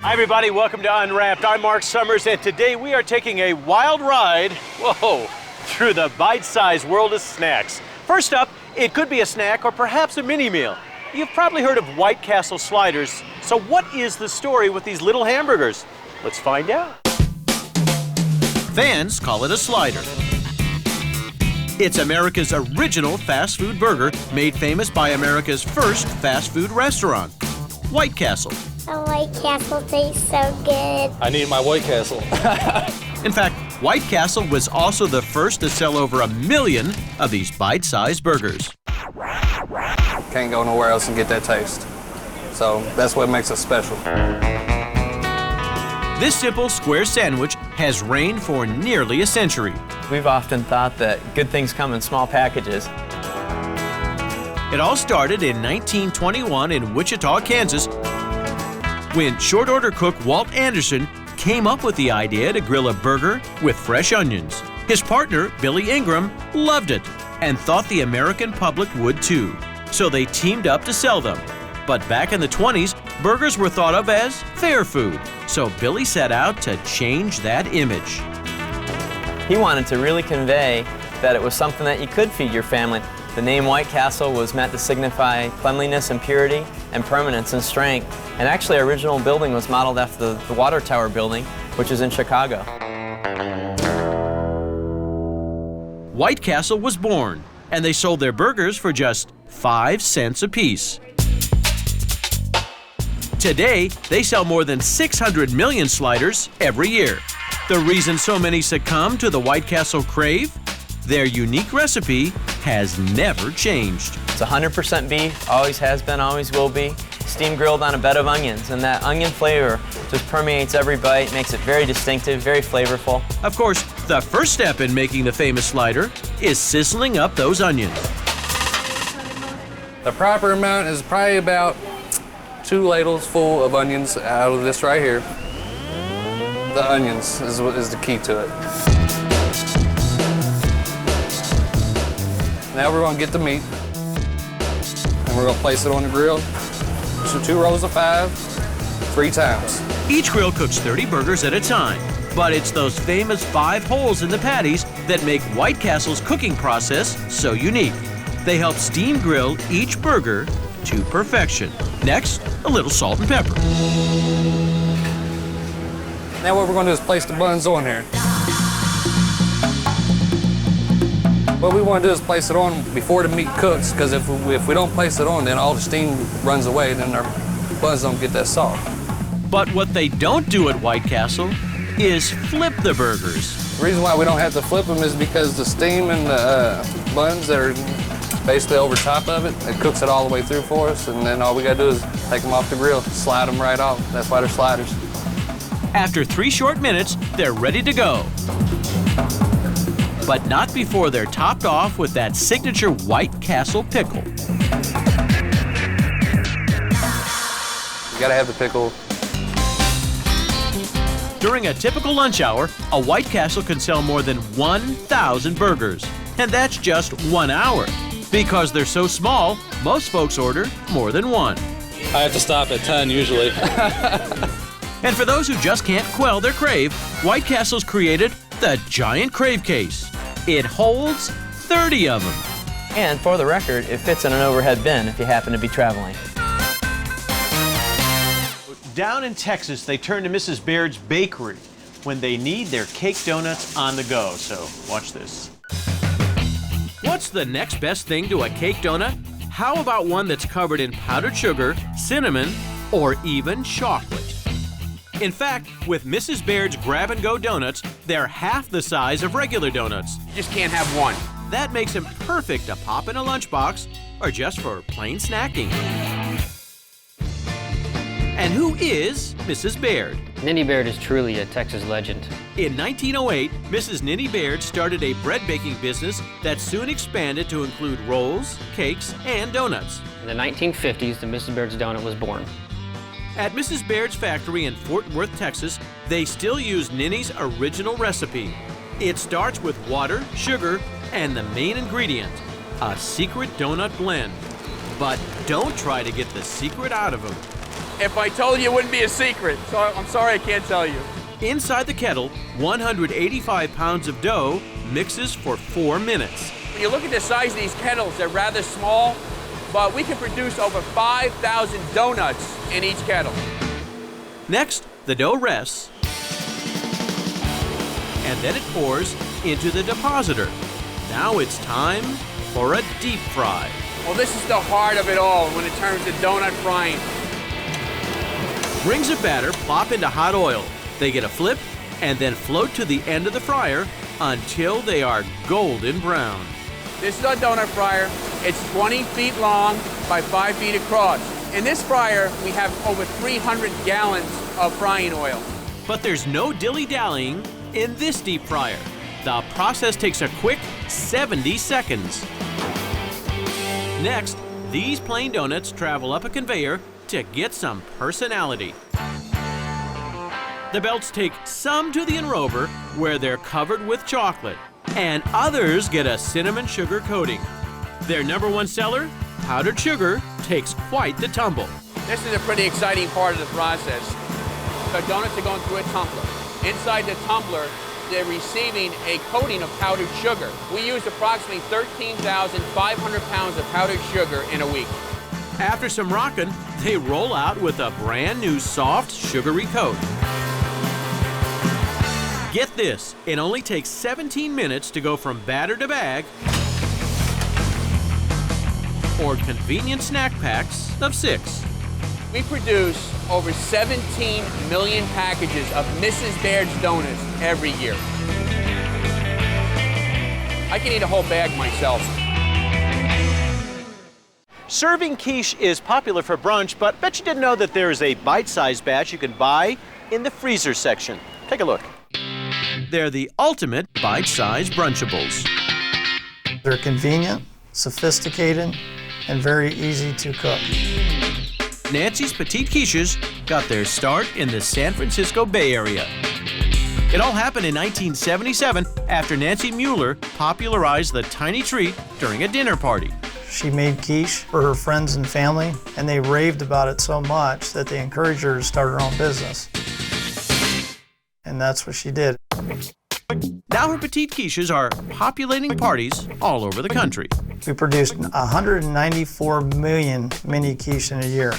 Hi everybody, welcome to Unwrapped. I'm Marc Summers, and today we are taking a wild ride, through the bite-sized world of snacks. First up, it could be a snack or perhaps a mini meal. You've probably heard of White Castle sliders, so what is the story with these little hamburgers? Let's find out. Fans call it a slider. It's America's original fast food burger, made famous by America's first fast food restaurant, White Castle. The White Castle tastes so good. I need my White Castle. In fact, White Castle was also the first to sell over 1 million of these bite-sized burgers. Can't go nowhere else and get that taste. So that's what makes it special. This simple square sandwich has reigned for nearly a century. We've often thought that good things come in small packages. It all started in 1921 in Wichita, Kansas, when short order cook Walt Anderson came up with the idea to grill a burger with fresh onions. His partner, Billy Ingram, loved it and thought the American public would too. So they teamed up to sell them. But back in the 20s, burgers were thought of as fair food. So Billy set out to change that image. He wanted to really convey that it was something that you could feed your family. The name White Castle was meant to signify cleanliness and purity and permanence and strength. And actually, our original building was modeled after the Water Tower building, which is in Chicago. White Castle was born, and they sold their burgers for just 5 cents apiece. Today, they sell more than 600 million sliders every year. The reason so many succumb to the White Castle crave? Their unique recipe has never changed. It's 100% beef, always has been, always will be. Steam grilled on a bed of onions, and that onion flavor just permeates every bite, makes it very distinctive, very flavorful. Of course, the first step in making the famous slider is sizzling up those onions. The proper amount is probably about 2 ladles full of onions out of this right here. The onions is the key to it. Now we're going to get the meat, and we're going to place it on the grill. So 2 rows of 5, 3 times. Each grill cooks 30 burgers at a time, but it's those famous 5 holes in the patties that make White Castle's cooking process so unique. They help steam grill each burger to perfection. Next, a little salt and pepper. Now what we're going to do is place the buns on here. What we want to do is place it on before the meat cooks, because if we don't place it on, then all the steam runs away, and then our buns don't get that soft. But what they don't do at White Castle is flip the burgers. The reason why we don't have to flip them is because the steam and the buns that are basically over top of it, it cooks it all the way through for us, and then all we got to do is take them off the grill, slide them right off. That's why they're sliders. After 3 short minutes, they're ready to go. But not before they're topped off with that signature White Castle pickle. You gotta have the pickle. During a typical lunch hour, a White Castle can sell more than 1,000 burgers. And that's just 1 hour. Because they're so small, most folks order more than 1. I have to stop at 10 usually. And for those who just can't quell their crave, White Castle's created the Giant Crave Case. It holds 30 of them. And for the record, it fits in an overhead bin if you happen to be traveling. Down in Texas, they turn to Mrs. Baird's bakery when they need their cake donuts on the go. So watch this. What's the next best thing to a cake donut? How about one that's covered in powdered sugar, cinnamon, or even chocolate? In fact, with Mrs. Baird's grab-and-go donuts, they're half the size of regular donuts. You just can't have one. That makes them perfect to pop in a lunchbox or just for plain snacking. And who is Mrs. Baird? Ninny Baird is truly a Texas legend. In 1908, Mrs. Ninny Baird started a bread baking business that soon expanded to include rolls, cakes, and donuts. In the 1950s, the Mrs. Baird's donut was born. At Mrs. Baird's factory in Fort Worth, Texas, they still use Ninny's original recipe. It starts with water, sugar, and the main ingredient, a secret donut blend. But don't try to get the secret out of them. if I told you it wouldn't be a secret, so I'm sorry I can't tell you. Inside the kettle, 185 pounds of dough mixes for 4 minutes. When you look at the size of these kettles, they're rather small, but we can produce over 5,000 donuts in each kettle. Next, the dough rests, and then it pours into the depositor. Now it's time for a deep fry. Well, this is the heart of it all when it comes to donut frying. Rings of batter plop into hot oil. They get a flip and then float to the end of the fryer until they are golden brown. This is our donut fryer. It's 20 feet long by 5 feet across. In this fryer, we have over 300 gallons of frying oil. But there's no dilly-dallying in this deep fryer. The process takes a quick 70 seconds. Next, these plain donuts travel up a conveyor to get some personality. The belts take some to the enrober, where they're covered with chocolate, and others get a cinnamon sugar coating. Their #1 seller, powdered sugar, takes quite the tumble. This is a pretty exciting part of the process. The donuts are going through a tumbler. Inside the tumbler, they're receiving a coating of powdered sugar. We use approximately 13,500 pounds of powdered sugar in a week. After some rocking, they roll out with a brand new soft, sugary coat. Get this, it only takes 17 minutes to go from batter to bag or convenient snack packs of 6. We produce over 17 million packages of Mrs. Baird's donuts every year. I can eat a whole bag myself. Serving quiche is popular for brunch, but bet you didn't know that there is a bite-sized batch you can buy in the freezer section. Take a look. They're the ultimate bite-sized brunchables. They're convenient, sophisticated, and very easy to cook. Nancy's Petite Quiches got their start in the San Francisco Bay Area. It all happened in 1977 after Nancy Mueller popularized the tiny treat during a dinner party. She made quiche for her friends and family, and they raved about it so much that they encouraged her to start her own business. And that's what she did. Now her Petite Quiches are populating parties all over the country. We produced 194 million mini quiche in a year.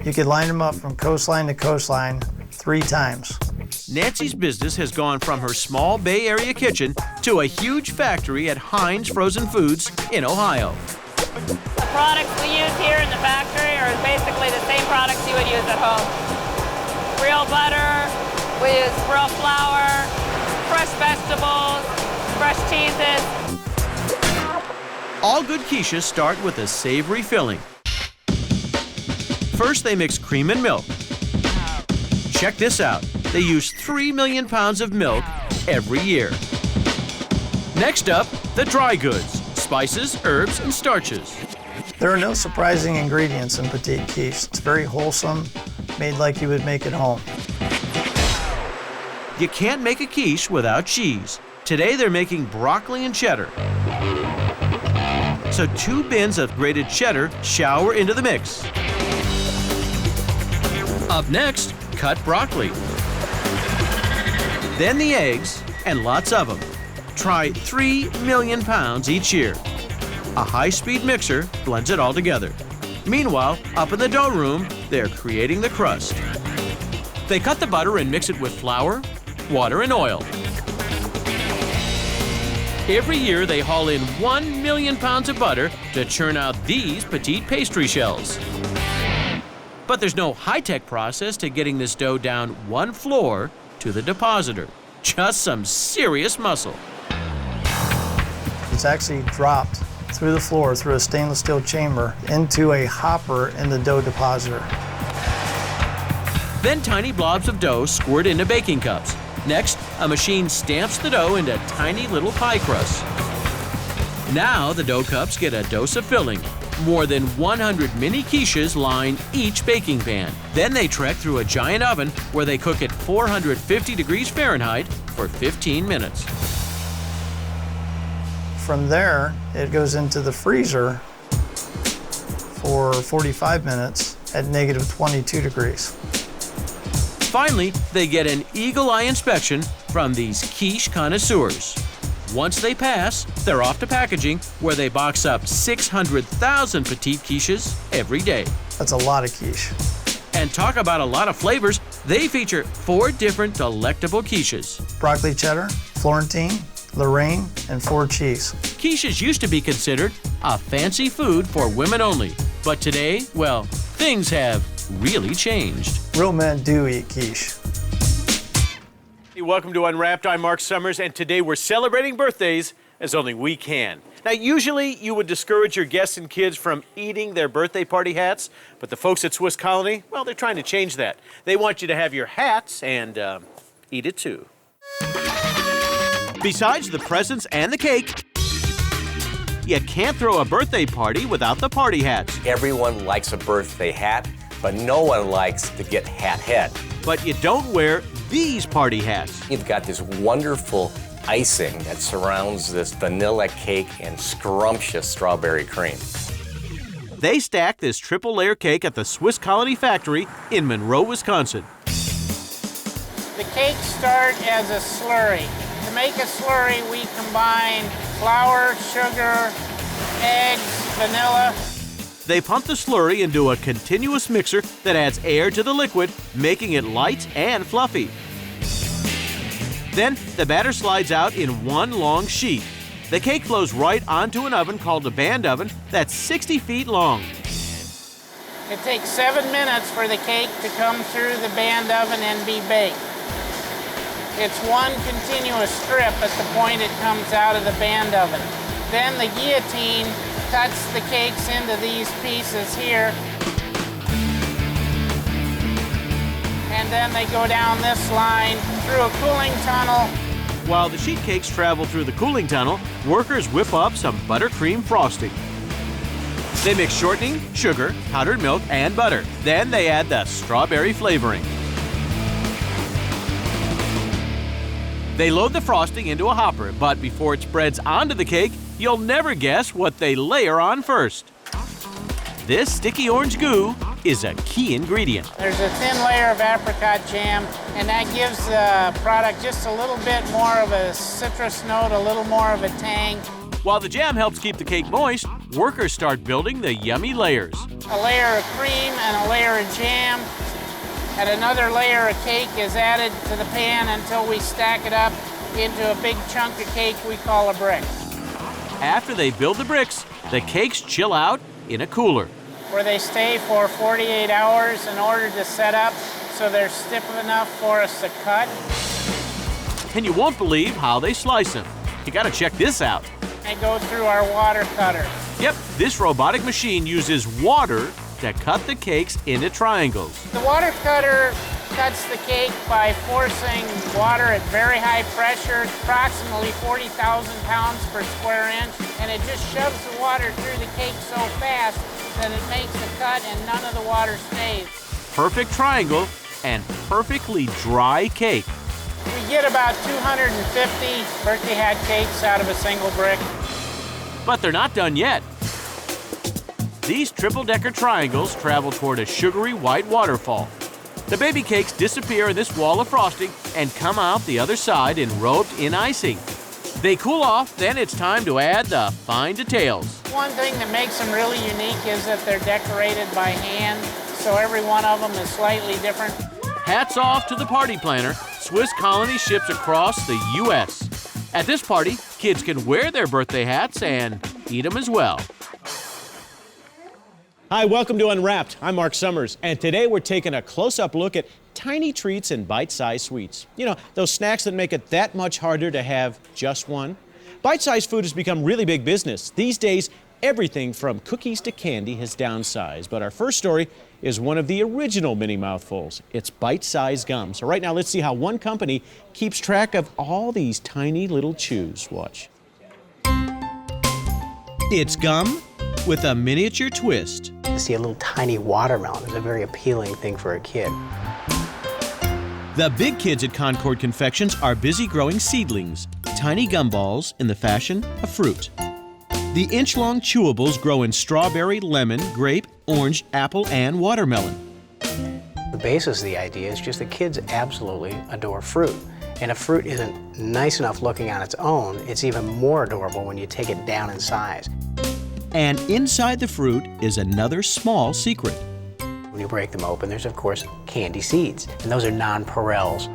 You could line them up from coastline to coastline 3 times. Nancy's business has gone from her small Bay Area kitchen to a huge factory at Heinz Frozen Foods in Ohio. The products we use here in the factory are basically the same products you would use at home. Real butter, we use real flour, fresh vegetables, fresh cheeses. All good quiches start with a savory filling. First, they mix cream and milk. Check this out. They use 3 million pounds of milk every year. Next up, the dry goods, spices, herbs, and starches. There are no surprising ingredients in Petite quiche. It's very wholesome, made like you would make at home. You can't make a quiche without cheese. Today, they're making broccoli and cheddar. So 2 bins of grated cheddar shower into the mix. Up next, cut broccoli. Then the eggs, and lots of them. Try 3 million pounds each year. A high-speed mixer blends it all together. Meanwhile, up in the dough room, they're creating the crust. They cut the butter and mix it with flour, water, and oil. Every year, they haul in 1 million pounds of butter to churn out these Petite pastry shells. But there's no high-tech process to getting this dough down 1 floor to the depositor. Just some serious muscle. It's actually dropped through the floor, through a stainless steel chamber, into a hopper in the dough depositor. Then tiny blobs of dough squirt into baking cups. Next, a machine stamps the dough into tiny little pie crusts. Now the dough cups get a dose of filling. More than 100 mini quiches line each baking pan. Then they trek through a giant oven where they cook at 450 degrees Fahrenheit for 15 minutes. From there, it goes into the freezer for 45 minutes, at negative 22 degrees. Finally, they get an eagle eye inspection from these quiche connoisseurs. Once they pass, they're off to packaging, where they box up 600,000 Petite quiches every day. That's a lot of quiche. And talk about a lot of flavors, they feature 4 different delectable quiches. Broccoli cheddar, Florentine, Lorraine, and 4 cheese. Quiches used to be considered a fancy food for women only. But today, well, things have really changed. Real men do eat quiche. Hey, welcome to Unwrapped. I'm Marc Summers, and today we're celebrating birthdays as only we can. Now, usually you would discourage your guests and kids from eating their birthday party hats, but the folks at Swiss Colony, well, they're trying to change that. They want you to have your hats and eat it too. Besides the presents and the cake, you can't throw a birthday party without the party hats. Everyone likes a birthday hat, but no one likes to get hat head. But you don't wear these party hats. You've got this wonderful icing that surrounds this vanilla cake and scrumptious strawberry cream. They stack this triple layer cake at the Swiss Colony factory in Monroe, Wisconsin. The cakes start as a slurry. To make a slurry, we combine flour, sugar, eggs, vanilla. They pump the slurry into a continuous mixer that adds air to the liquid, making it light and fluffy. Then the batter slides out in one long sheet. The cake flows right onto an oven called a band oven that's 60 feet long. It takes 7 minutes for the cake to come through the band oven and be baked. It's one continuous strip at the point it comes out of the band oven. Then the guillotine cuts the cakes into these pieces here. And then they go down this line through a cooling tunnel. While the sheet cakes travel through the cooling tunnel, workers whip up some buttercream frosting. They mix shortening, sugar, powdered milk, and butter. Then they add the strawberry flavoring. They load the frosting into a hopper, but before it spreads onto the cake, you'll never guess what they layer on first. This sticky orange goo is a key ingredient. There's a thin layer of apricot jam, and that gives the product just a little bit more of a citrus note, a little more of a tang. While the jam helps keep the cake moist, workers start building the yummy layers. A layer of cream and a layer of jam, and another layer of cake is added to the pan until we stack it up into a big chunk of cake we call a brick. After they build the bricks, the cakes chill out in a cooler, where they stay for 48 hours in order to set up so they're stiff enough for us to cut. And you won't believe how they slice them. You gotta check this out. They go through our water cutter. Yep, this robotic machine uses water to cut the cakes into triangles. The water cutter cuts the cake by forcing water at very high pressure, approximately 40,000 pounds per square inch, and it just shoves the water through the cake so fast that it makes a cut and none of the water stays. Perfect triangle and perfectly dry cake. We get about 250 birthday hat cakes out of a single brick. But they're not done yet. These triple-decker triangles travel toward a sugary white waterfall. The baby cakes disappear in this wall of frosting and come out the other side enrobed in icing. They cool off, then it's time to add the fine details. One thing that makes them really unique is that they're decorated by hand, so every one of them is slightly different. Hats off to the party planner. Swiss Colony ships across the U.S. At this party, kids can wear their birthday hats and eat them as well. Hi, welcome to Unwrapped. I'm Marc Summers, and today we're taking a close-up look at tiny treats and bite-sized sweets. You know, those snacks that make it that much harder to have just one. Bite-sized food has become really big business. These days, everything from cookies to candy has downsized. But our first story is one of the original mini mouthfuls. It's bite-sized gum. So right now, let's see how one company keeps track of all these tiny little chews. Watch. It's gum with a miniature twist. To see a little tiny watermelon is a very appealing thing for a kid. The big kids at Concord Confections are busy growing seedlings, tiny gumballs in the fashion of fruit. The inch-long chewables grow in strawberry, lemon, grape, orange, apple, and watermelon. The basis of the idea is just that kids absolutely adore fruit. And if fruit isn't nice enough looking on its own, it's even more adorable when you take it down in size. And inside the fruit is another small secret. When you break them open, there's of course candy seeds, and those are nonpareils.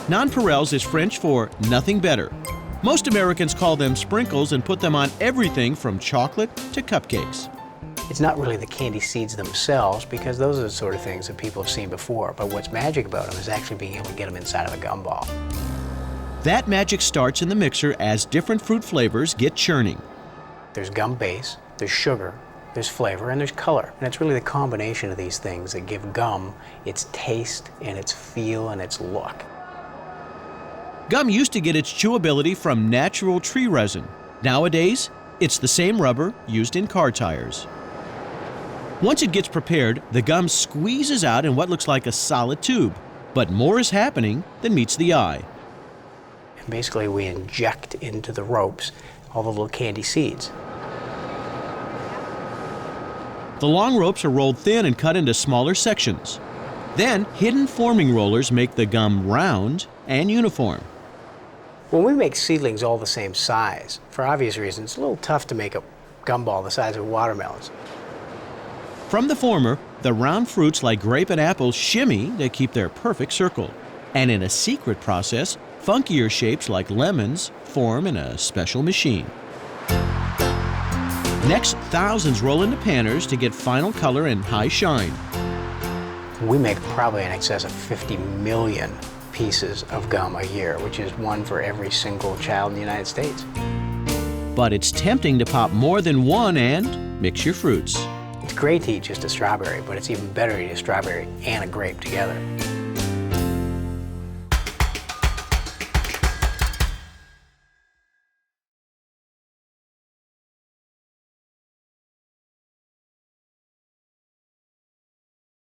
Nonpareils is French for nothing better. Most Americans call them sprinkles and put them on everything from chocolate to cupcakes. It's not really the candy seeds themselves, because those are the sort of things that people have seen before, but what's magic about them is actually being able to get them inside of a gumball. That magic starts in the mixer as different fruit flavors get churning. There's gum base, there's sugar, there's flavor, and there's color. And it's really the combination of these things that give gum its taste and its feel and its look. Gum used to get its chewability from natural tree resin. Nowadays, it's the same rubber used in car tires. Once it gets prepared, the gum squeezes out in what looks like a solid tube, but more is happening than meets the eye. And basically, we inject into the ropes all the little candy seeds. The long ropes are rolled thin and cut into smaller sections. Then, hidden forming rollers make the gum round and uniform. When we make seedlings all the same size, for obvious reasons, it's a little tough to make a gumball the size of watermelons. From the former, the round fruits like grape and apple shimmy to keep their perfect circle. And in a secret process, funkier shapes like lemons form in a special machine. Next, thousands roll into panners to get final color and high shine. We make probably in excess of 50 million pieces of gum a year, which is one for every single child in the United States. But it's tempting to pop more than one and mix your fruits. It's great to eat just a strawberry, but it's even better to eat a strawberry and a grape together.